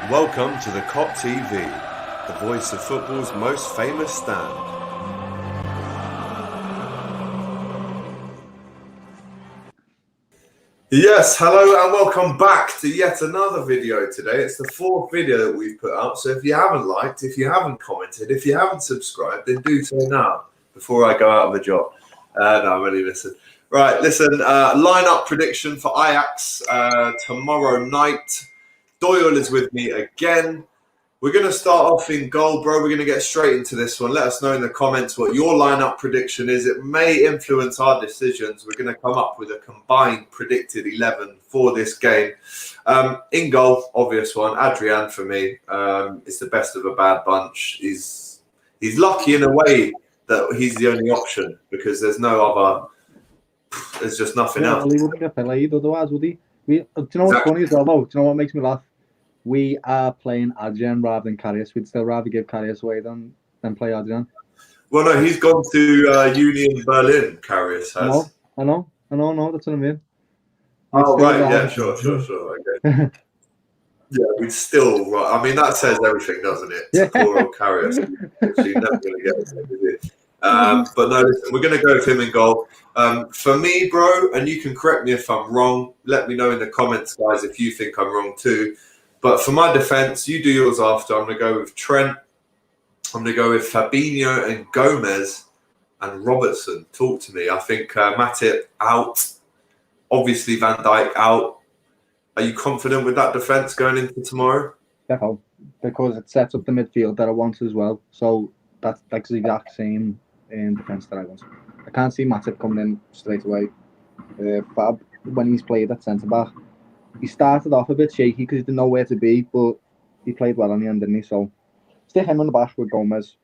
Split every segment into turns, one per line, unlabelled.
Welcome to the Kop TV, the voice of football's most famous stand. Yes, hello and welcome back to yet another video today. It's the fourth video that we've put up, so if you haven't liked, if you haven't commented, if you haven't subscribed, then do so now before I go out of a job. No, I'm only listening. Right, listen, lineup prediction for Ajax tomorrow night. Doyle is with me again. We're going to start off in goal, bro. We're going to get straight into this one. Let us know in the comments what your lineup prediction is. It may influence our decisions. We're going to come up with a combined predicted 11 for this game. In goal, obvious one. Adrian for me. It's the best of a bad bunch. He's lucky in a way that he's the only option because there's no other. There's just nothing else.
He wouldn't get played otherwise, would he? Do you know what's funny as well, though? Do you know what makes me laugh? We are playing Adrian rather than Karius. We'd still rather give Karius away than play Adrian.
Well, no, he's gone to Union Berlin, Karius has.
I know, that's what I mean.
Oh, right, yeah, sure, okay. Yeah, we'd still, I mean, that says everything, doesn't it? Yeah. Poor Karius. You're never going to get it. But no, listen, we're going to go with him in goal. For me, bro, and you can correct me if I'm wrong. Let me know in the comments, guys, if you think I'm wrong too. But for my defence, you do yours after. I'm going to go with Trent. I'm going to go with Fabinho and Gomez and Robertson. Talk to me. I think Matip out. Obviously, Van Dijk out. Are you confident with that defence going into tomorrow?
Definitely, because it sets up the midfield that I want as well. So that's the exact same in defence that I want. I can't see Matip coming in straight away. Fab, when he's played at centre-back, he started off a bit shaky because he didn't know where to be, but he played well in the end, didn't he? So stick him on the back with Gomez.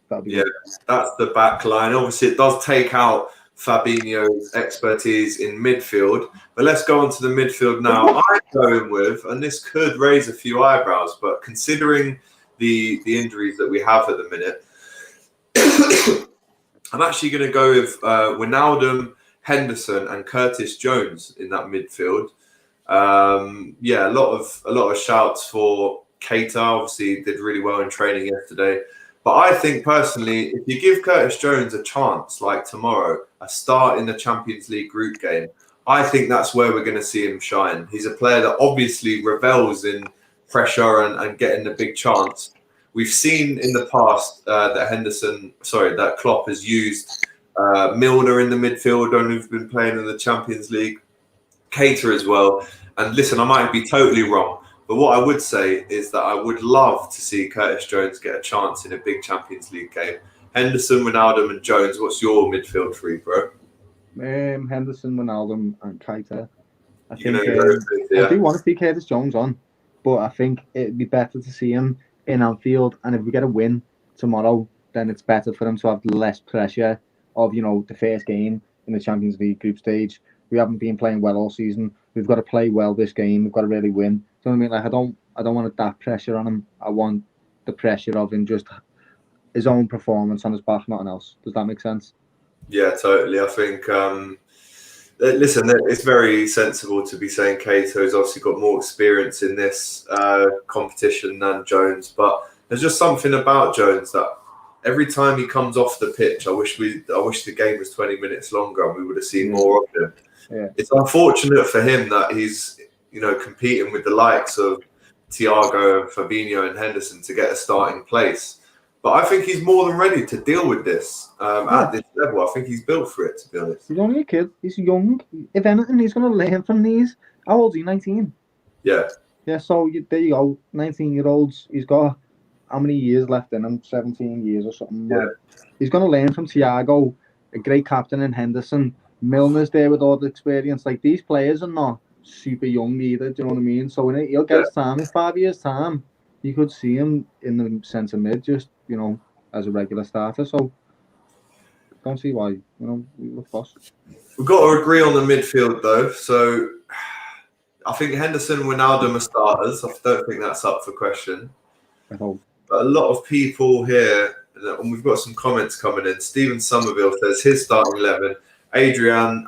That'll be good.
That's the back line. Obviously, it does take out Fabinho's expertise in midfield. But let's go on to the midfield now. I'm going with, and this could raise a few eyebrows, but considering the injuries that we have at the minute, I'm actually going to go with Wijnaldum, Henderson, and Curtis Jones in that midfield. A lot of shouts for Keita. Obviously, did really well in training yesterday. But I think personally, if you give Curtis Jones a chance, like tomorrow, a start in the Champions League group game, I think that's where we're going to see him shine. He's a player that obviously revels in pressure and getting the big chance. We've seen in the past that Klopp has used Milner in the midfield when we've been playing in the Champions League. Keita as well. And listen, I might be totally wrong, but what I would say is that I would love to see Curtis Jones get a chance in a big Champions League game. Henderson, Wijnaldum, and Jones. What's your midfield three, bro?
Henderson, Wijnaldum, and Keita. I think I do want to see Curtis Jones on, but I think it'd be better to see him in Anfield. And if we get a win tomorrow, then it's better for him to have less pressure of the first game in the Champions League group stage. We haven't been playing well all season. We've got to play well this game. We've got to really win. So I mean, like I don't want that pressure on him. I want the pressure of him just his own performance on his back, nothing else. Does that make sense?
Yeah, totally. I think. Listen, it's very sensible to be saying Keita has obviously got more experience in this competition than Jones, but there's just something about Jones that every time he comes off the pitch, I wish the game was 20 minutes longer and we would have seen more of him.
Yeah.
It's unfortunate for him that he's competing with the likes of Thiago and Fabinho and Henderson to get a starting place. But I think he's more than ready to deal with this at this level. I think he's built for it, to be honest.
He's only a kid. He's young. If anything, he's going to learn from these. How old is he? 19?
Yeah.
Yeah, so there you go. 19-year-olds. He's got how many years left in him? 17 years or something.
Yeah.
He's going to learn from Thiago, a great captain in Henderson. Milner's there with all the experience. Like, these players are not super young either, do you know what I mean? So he'll get his time. In 5 years' time, you could see him in the centre mid, just, as a regular starter. So, don't see why, we look lost.
We've got to agree on the midfield, though. So, I think Henderson and Wijnaldum are starters. I don't think that's up for question.
I hope.
But a lot of people here, and we've got some comments coming in. Stephen Somerville says his starting 11. Adrian,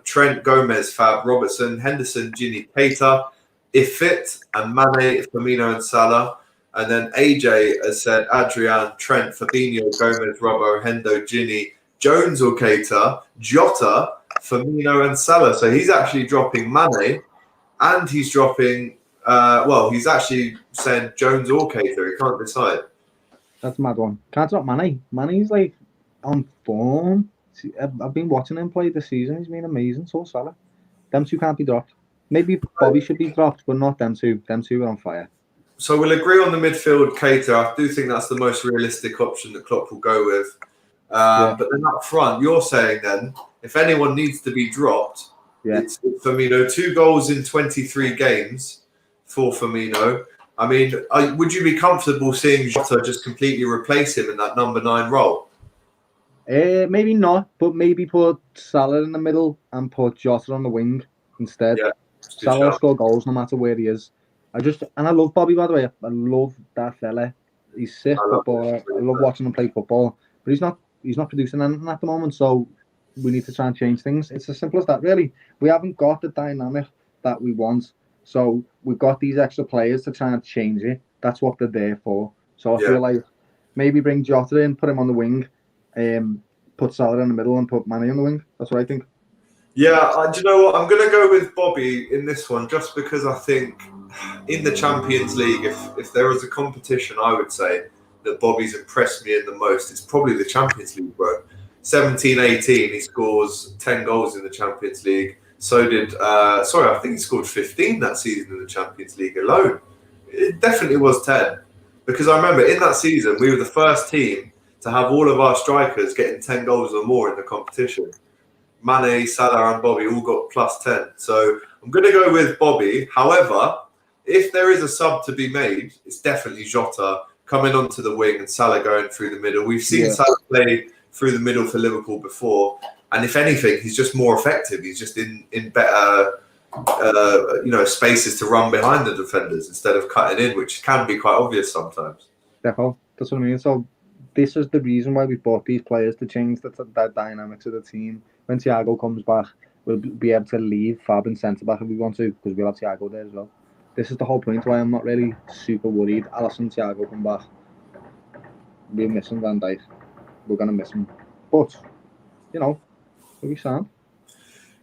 Trent, Gomez, Fab, Robertson, Henderson, Ginny, Keita, if fit, and Mane, Firmino, and Salah. And then AJ has said Adrian, Trent, Fabinho, Gomez, Robbo, Hendo, Ginny, Jones or Keita, Jota, Firmino, and Salah. So he's actually dropping Mane, and he's dropping. He's actually saying Jones or Keita. He can't decide.
That's a mad one. Can't drop Mane. Mane's like on form. I've been watching him play this season. He's been amazing. So Salah. Them two can't be dropped. Maybe Bobby should be dropped, but not them two. Them two are on fire.
So we'll agree on the midfield, Keita. I do think that's the most realistic option that Klopp will go with. But then up front, you're saying then, if anyone needs to be dropped, it's Firmino. 2 goals in 23 games for Firmino. I mean, would you be comfortable seeing Jota just completely replace him in that number 9 role?
Maybe not, but maybe put Salah in the middle and put Jota on the wing instead. Yeah, Salah will score goals no matter where he is. I love Bobby, by the way. I love that fella. He's sick footballer. I love watching him play football, but he's not producing anything at the moment. So we need to try and change things. It's as simple as that, really. We haven't got the dynamic that we want, so we've got these extra players to try and change it. That's what they're there for. So I feel like maybe bring Jota in, put him on the wing, put Salah in the middle, and put Mane on the wing. That's what I think.
Yeah, do you know what? I'm going to go with Bobby in this one just because I think in the Champions League, if there was a competition, I would say that Bobby's impressed me in the most. It's probably the Champions League, bro. 17-18, he scores 10 goals in the Champions League. So did, I think he scored 15 that season in the Champions League alone. It definitely was 10. Because I remember in that season, we were the first team to have all of our strikers getting 10 goals or more in the competition. Mane, Salah, and Bobby all got plus 10. So I'm going to go with Bobby. However, if there is a sub to be made, it's definitely Jota coming onto the wing and Salah going through the middle. We've seen Salah play through the middle for Liverpool before, and if anything, he's just more effective. He's just in better spaces to run behind the defenders instead of cutting in, which can be quite obvious sometimes.
Definitely, that's what I mean. So this is the reason why we bought these players, to change the dynamics of the team. When Thiago comes back, we'll be able to leave Fab and centre back if we want to, because we'll have Thiago there as well. This is the whole point why I'm not really super worried. Alisson, Thiago come back. We're missing Van Dijk. We're going to miss him. But, we'll be sound.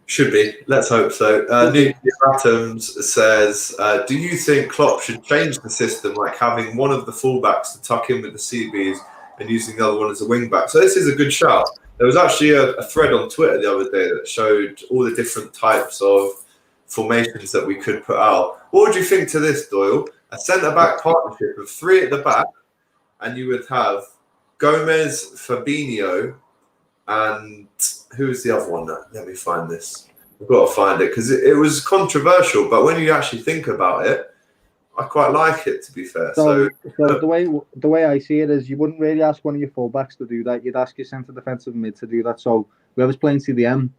Should be. Let's hope so. Nuclear Atoms says, do you think Klopp should change the system, like having one of the fullbacks to tuck in with the CBs and using the other one as a wing back? So this is a good shout. There was actually a thread on Twitter the other day that showed all the different types of formations that we could put out. What would you think to this, Doyle? A centre-back partnership of 3 at the back, and you would have Gomez, Fabinho, and who's the other one? Let me find this. I've got to find it because it was controversial, but when you actually think about it, I quite like it, to be fair. So
the way I see it is, you wouldn't really ask one of your fullbacks to do that. You'd ask your centre defensive mid to do that. So whoever's playing CDM,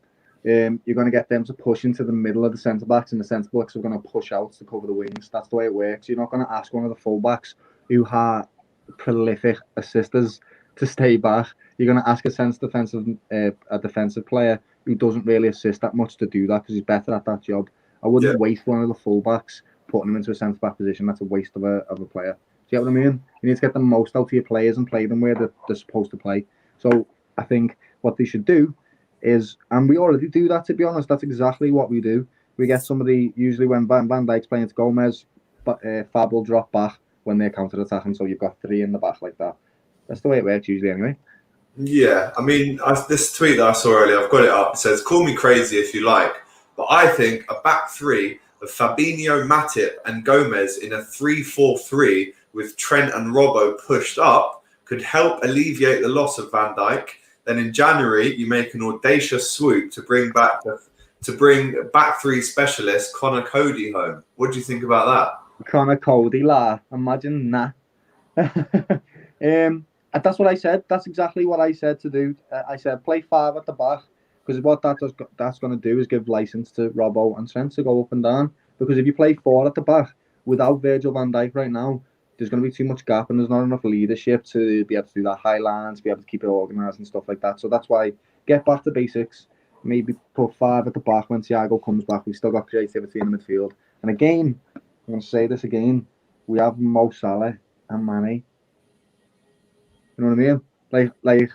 you're going to get them to push into the middle of the centre backs, and the centre backs are going to push out to cover the wings. That's the way it works. You're not going to ask one of the fullbacks who are prolific assisters to stay back. You're going to ask a defensive player who doesn't really assist that much to do that because he's better at that job. I wouldn't waste one of the fullbacks putting him into a centre-back position. That's a waste of a player. Do you get what I mean? You need to get the most out of your players and play them where they're supposed to play. So I think what they should do is, and we already do that, to be honest, that's exactly what we do. We get somebody, usually when Van Dijk's playing to Gomez, but Fab will drop back when they're counter-attacking, so you've got 3 in the back like that. That's the way it works usually anyway.
Yeah, I mean, this tweet that I saw earlier, I've got it up. It says, call me crazy if you like, but I think a back 3 of Fabinho, Matip and Gomez in a 3-4-3 with Trent and Robbo pushed up could help alleviate the loss of Van Dijk. Then in January, you make an audacious swoop to bring back 3 specialist Connor Cody home. What do you think about that?
Connor Cody, imagine that. That's what I said. That's exactly what I said to do. I said play 5 at the back, because what that's going to do is give license to Robbo and Trent to go up and down. Because if you play 4 at the back without Virgil van Dijk right now, there's going to be too much gap and there's not enough leadership to be able to do that high lines, be able to keep it organised and stuff like that. So that's why get back to basics. Maybe put 5 at the back when Thiago comes back. We've still got creativity in the midfield. And again, I'm going to say this again. We have Mo Salah and Mane. You know what I mean? Like.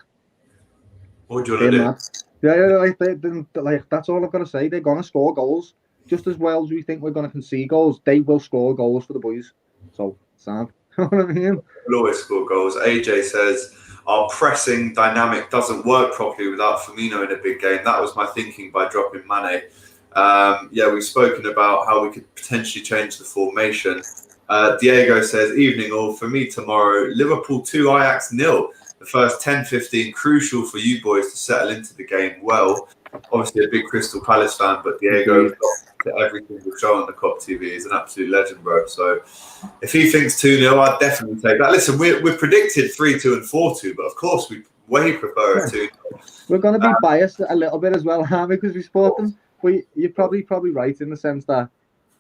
What do you want to do?
Mad. Yeah, like that's all I've got to say. They're going to score goals just as well as we think we're going to concede goals. They will score goals for the boys. So, Sam, you know what I mean?
We'll always score goals. AJ says our pressing dynamic doesn't work properly without Firmino in a big game. That was my thinking by dropping Mane. Yeah, we've spoken about how we could potentially change the formation. Diego says, evening all. For me tomorrow, Liverpool 2, Ajax 0. The first 10-15 crucial for you boys to settle into the game well. Obviously a big Crystal Palace fan, but Diego got every single show on the Kop TV. He's an absolute legend, bro. So if he thinks 2-0, I'd definitely take that. Listen, we're predicted 3-2 and 4-2, but of course we way prefer a 2.
We're going to be biased a little bit as well, Harvey, because we support them. But you're probably right in the sense that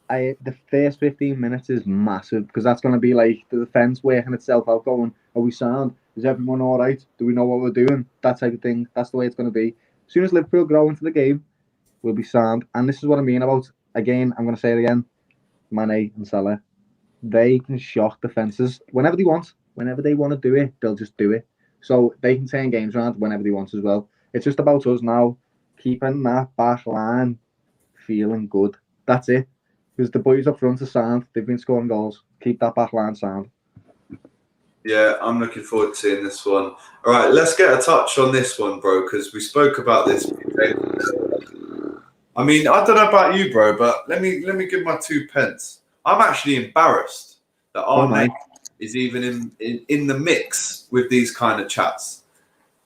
the first 15 minutes is massive, because that's going to be like the defence working itself out, going, are we sound? Is everyone all right? Do we know what we're doing? That type of thing. That's the way it's going to be. As soon as Liverpool grow into the game, we'll be sound. And this is what I mean about, again, I'm going to say it again, Mane and Salah. They can shock defences whenever they want. Whenever they want to do it, they'll just do it. So they can turn games around whenever they want as well. It's just about us now keeping that back line feeling good. That's it. Because the boys up front are sound. They've been scoring goals. Keep that back line sound.
Yeah, I'm looking forward to seeing this one. All right, let's get a touch on this one, bro, because we spoke about this. I mean, I don't know about you, bro, but let me give my 2 pence. I'm actually embarrassed that our mate is even in the mix with these kind of chats.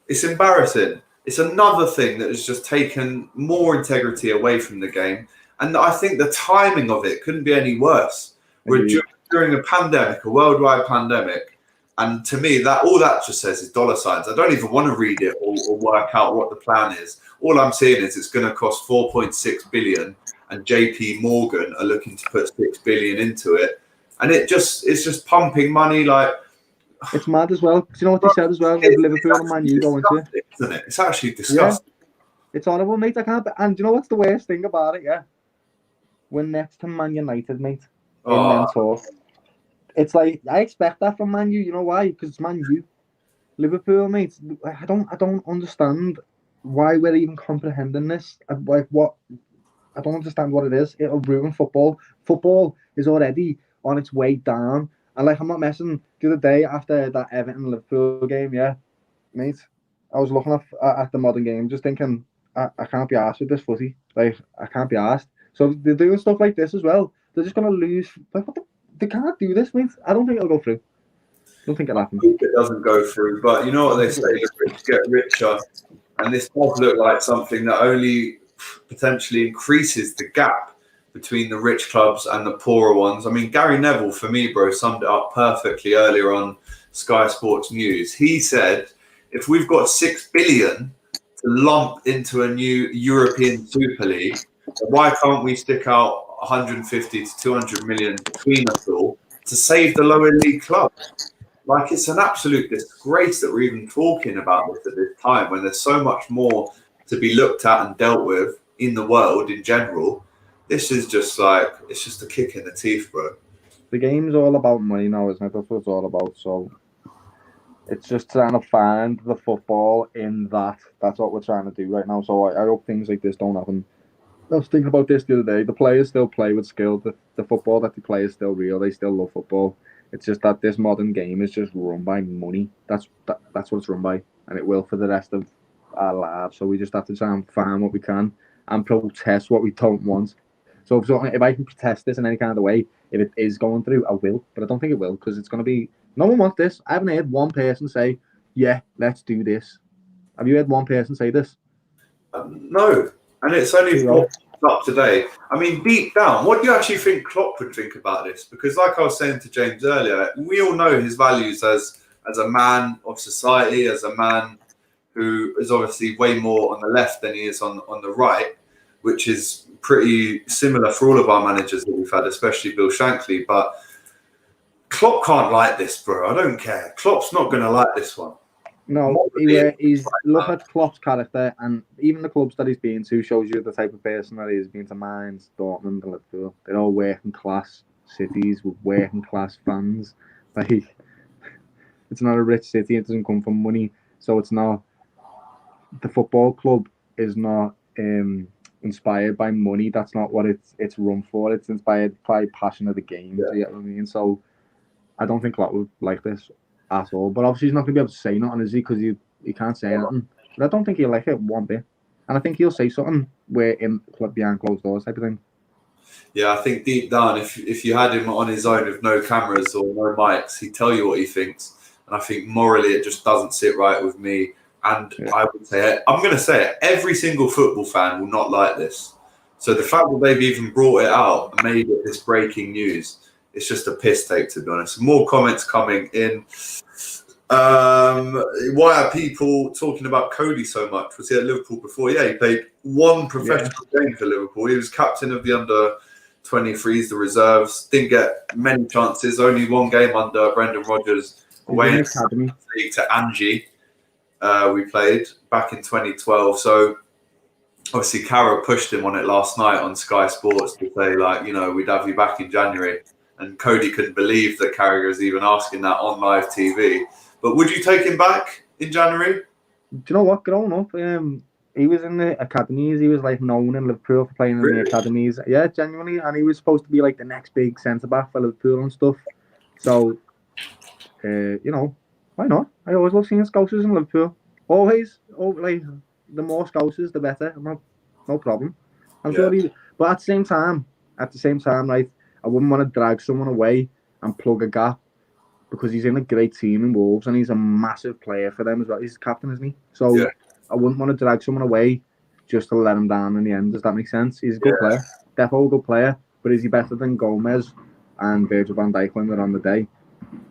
It's embarrassing. It's another thing that has just taken more integrity away from the game. And I think the timing of it couldn't be any worse. We're during a pandemic, a worldwide pandemic. And to me, that all that just says is dollar signs. I don't even want to read it or work out what the plan is. All I'm seeing is it's going to cost 4.6 billion, and JP Morgan are looking to put 6 billion into it. And it's just pumping money like.
It's mad as well. Do you know what they said as well? Liverpool and Man U going to it.
Isn't it? It's actually disgusting.
Yeah. It's horrible, mate. I can't. And do you know what's the worst thing about it? Yeah, we're next to Man United, mate. In them talk. It's like I expect that from Man U. You know why? Because it's Man U. Liverpool, mate. I don't understand why we're even comprehending this. Like what? I don't understand what it is. It'll ruin football. Football is already on its way down. And like I'm not messing. The other day after that Everton Liverpool game, yeah, mate, I was looking at the modern game, just thinking I can't be arsed with this footy. Like I can't be arsed. So they're doing stuff like this as well. They're just gonna lose. Like what the. They can't do this, mate. I don't think it'll go through. I don't think it'll happen.
I hope it doesn't go through. But you know what they say, the rich get richer. And this does look like something that only potentially increases the gap between the rich clubs and the poorer ones. I mean, Gary Neville, for me, bro, summed it up perfectly earlier on Sky Sports News. He said, if we've got 6 billion to lump into a new European Super League, why can't we stick out 150 to 200 million between us all to save the lower league club? Like, it's an absolute disgrace that we're even talking about this at this time when there's so much more to be looked at and dealt with in the world in general. This is just like, it's just a kick in the teeth, bro.
The game's all about money now, isn't it? That's what it's all about. So it's just trying to find the football in that. That's what we're trying to do right now. So I hope things like this don't happen. I was thinking about this the other day. The players still play with skill. The football that they play is still real. They still love football. It's just that this modern game is just run by money. That's what it's run by, and it will for the rest of our lives. So we just have to try and find what we can and protest what we don't want. So if I can protest this in any kind of way, if it is going through, I will. But I don't think it will, because it's going to be. No one wants this. I haven't heard one person say, "Yeah, let's do this." Have you heard one person say this?
No. And it's only up today. I mean, deep down, what do you actually think Klopp would think about this? Because like I was saying to James earlier, we all know his values as a man of society, as a man who is obviously way more on the left than he is on the right, which is pretty similar for all of our managers that we've had, especially Bill Shankly. But Klopp can't like this, bro. I don't care. Klopp's not going to like this one.
No, he's look at Klopp's character, and even the clubs that he's been to shows you the type of person that he's been to Mainz, Dortmund, and Liverpool. They're all working class. cities with working class fans. Like, it's not a rich city. It doesn't come from money, so it's not. The football club is not inspired by money. That's not what it's run for. It's inspired by passion of the game.
Yeah.
You get what I mean? So I don't think Klopp would like this at all. But obviously he's not going to be able to say nothing, is he? Because you can't say anything. But I don't think he'll like it one bit. And I think he'll say something where in behind closed doors type of thing.
Yeah, I think deep down, if you had him on his own with no cameras or no mics, he'd tell you what he thinks. And I think morally it just doesn't sit right with me. And I would say, I'm going to say it, every single football fan will not like this. So the fact that they've even brought it out and made it this breaking news, it's just a piss take, to be honest. More comments coming in. Why are people talking about Cody so much? Was he at Liverpool before? Yeah, he played one professional game for Liverpool. He was captain of the under-23s, the reserves. Didn't get many chances. Only one game under Brendan Rodgers away in the league to Angie. We played back in 2012. So obviously Cara pushed him on it last night on Sky Sports to say, like, you know, we'd have you back in January. And Cody couldn't believe that Carragher was even asking that on live TV. But would you take him back in January?
Do you know what? Growing up, he was in the academies. He was like known in Liverpool for playing in the academies. Yeah, genuinely. And he was supposed to be like the next big centre back for Liverpool and stuff. So, you know, why not? I always love seeing Scousers in Liverpool. Always. Like, the more Scousers, the better. No problem. I'm sure he. But at the same time, right, I wouldn't want to drag someone away and plug a gap because he's in a great team in Wolves and he's a massive player for them as well. He's captain, isn't he? So I wouldn't want to drag someone away just to let him down in the end. Does that make sense? He's a good player, definitely a good player. But is he better than Gomez and Virgil van Dijk when they're on the day?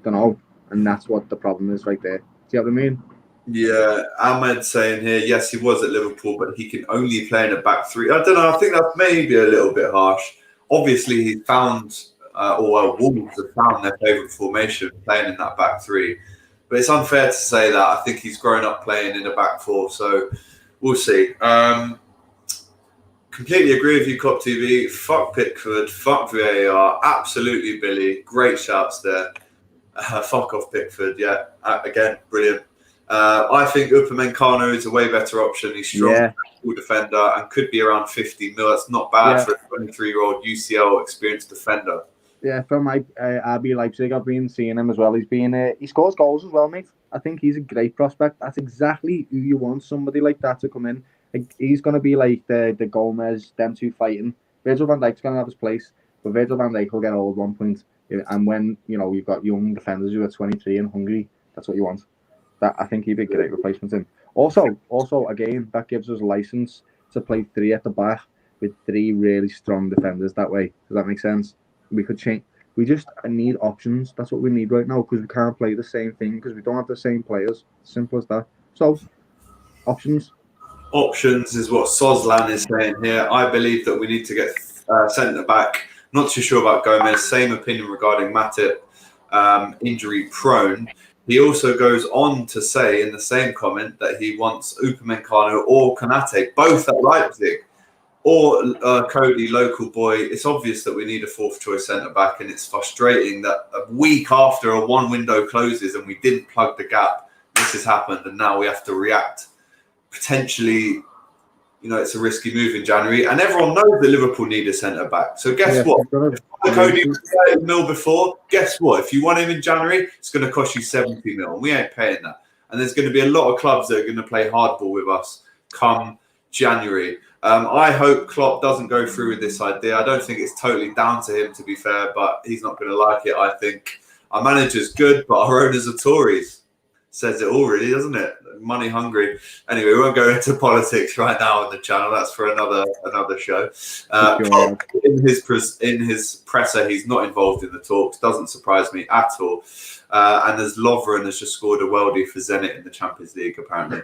Don't know. And that's what the problem is right there. Do you know what I mean?
Yeah, Ahmed saying here, yes, he was at Liverpool, but he can only play in a back three. I don't know. I think that's maybe a little bit harsh. Obviously, he found, Wolves have found their favourite formation playing in that back three. But it's unfair to say that. I think he's grown up playing in a back four, so we'll see. Completely agree with you, Kop TV. Fuck Pickford, fuck VAR, absolutely Billy. Great shouts there. Fuck off Pickford, yeah. Again, brilliant. I think Upamecano is a way better option. He's strong, cool defender, and could be around 50 mil. That's not bad for a 23-year-old UCL experienced defender.
Yeah, from my RB Leipzig, I've been seeing him as well. He scores goals as well, mate. I think he's a great prospect. That's exactly who you want, somebody like that to come in. He's going to be like the Gomez, them two fighting. Virgil van Dijk's going to have his place, but Virgil van Dijk will get old at one point. And when, you know, you've got young defenders who are 23 and hungry, that's what you want. That I think he'd be a great replacement in. Also, again, that gives us a license to play three at the back with three really strong defenders that way. Does that make sense? We could change. We just need options. That's what we need right now because we can't play the same thing because we don't have the same players. Simple as that. So, options. Options
is what Soslan is saying here. I believe that we need to get centre back. Not too sure about Gomez. Same opinion regarding Matip, injury prone. He also goes on to say in the same comment that he wants Upamecano or Konate, both at Leipzig, or Cody, local boy. It's obvious that we need a fourth choice centre back, and it's frustrating that a week after a one window closes and we didn't plug the gap, this has happened, and now we have to react. Potentially, you know, it's a risky move in January, and everyone knows that Liverpool need a centre back. So guess what? If Cody was 30 mil before, guess what? If you want him in January, it's going to cost you 70 mil, and we ain't paying that. And there's going to be a lot of clubs that are going to play hardball with us come January. I hope Klopp doesn't go through with this idea. I don't think it's totally down to him, to be fair, but he's not going to like it. I think our manager's good, but our owners are Tories. Says it all, really, doesn't it? Money hungry. Anyway, we won't go into politics right now on the channel. That's for another show. In his presser, he's not involved in the talks. Doesn't surprise me at all. And as Lovren has just scored a worldie for Zenit in the Champions League, apparently.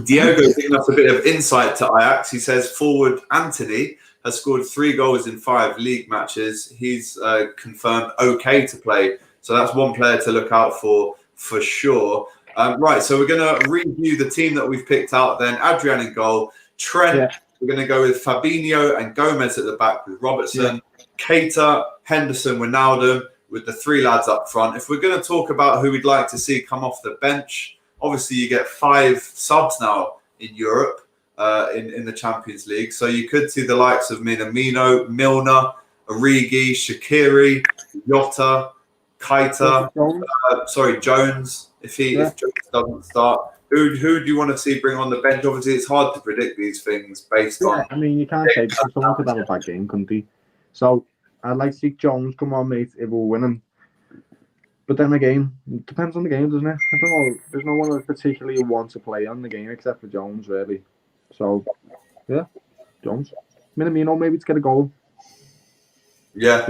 Diego's giving us a bit of insight to Ajax. He says forward Anthony has scored 3 goals in 5 league matches. He's confirmed okay to play. So that's one player to look out for sure. Right, so we're going to review the team that we've picked out then. Adrian in goal. Trent, we're going to go with Fabinho and Gomez at the back with Robertson. Keita, Henderson, Wijnaldum, with the 3 lads up front. If we're going to talk about who we'd like to see come off the bench, obviously you get 5 subs now in Europe, in the Champions League. So you could see the likes of Minimino, Milner, Origi, Shaqiri, Jota, Keita, Jones. If Jones doesn't start, who do you want to see bring on the bench? Obviously, it's hard to predict these things based on.
I mean, you can't say because someone could have a bad game, couldn't he? So I'd like to see Jones come on, mate, if we're winning. But then again, it depends on the game, doesn't it? I don't know. There's no one that particularly wants to play on the game except for Jones, really. So, yeah, Jones. Minimino, maybe to get a goal.
Yeah,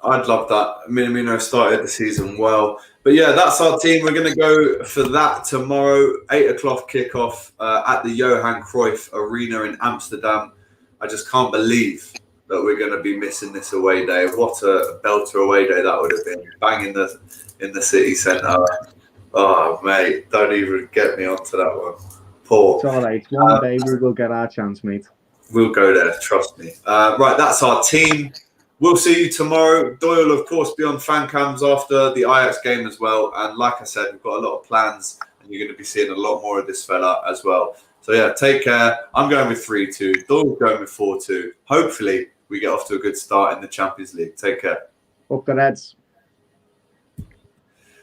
I'd love that. Minimino started the season well. But yeah, that's our team. We're going to go for that tomorrow, 8 o'clock kickoff at the Johan Cruyff Arena in Amsterdam. I just can't believe that we're going to be missing this away day. What a belter away day that would have been. Bang in the city centre. Oh, mate, don't even get me onto that one. Poor.
It's all right. One day we will get our chance, mate.
We'll go there, trust me. Right, that's our team. We'll see you tomorrow. Doyle will, of course, be on fan cams after the Ajax game as well. And like I said, we've got a lot of plans, and you're going to be seeing a lot more of this fella as well. So, yeah, take care. I'm going with 3-2. Doyle's going with 4-2. Hopefully, we get off to a good start in the Champions League. Take care.
Up the Reds.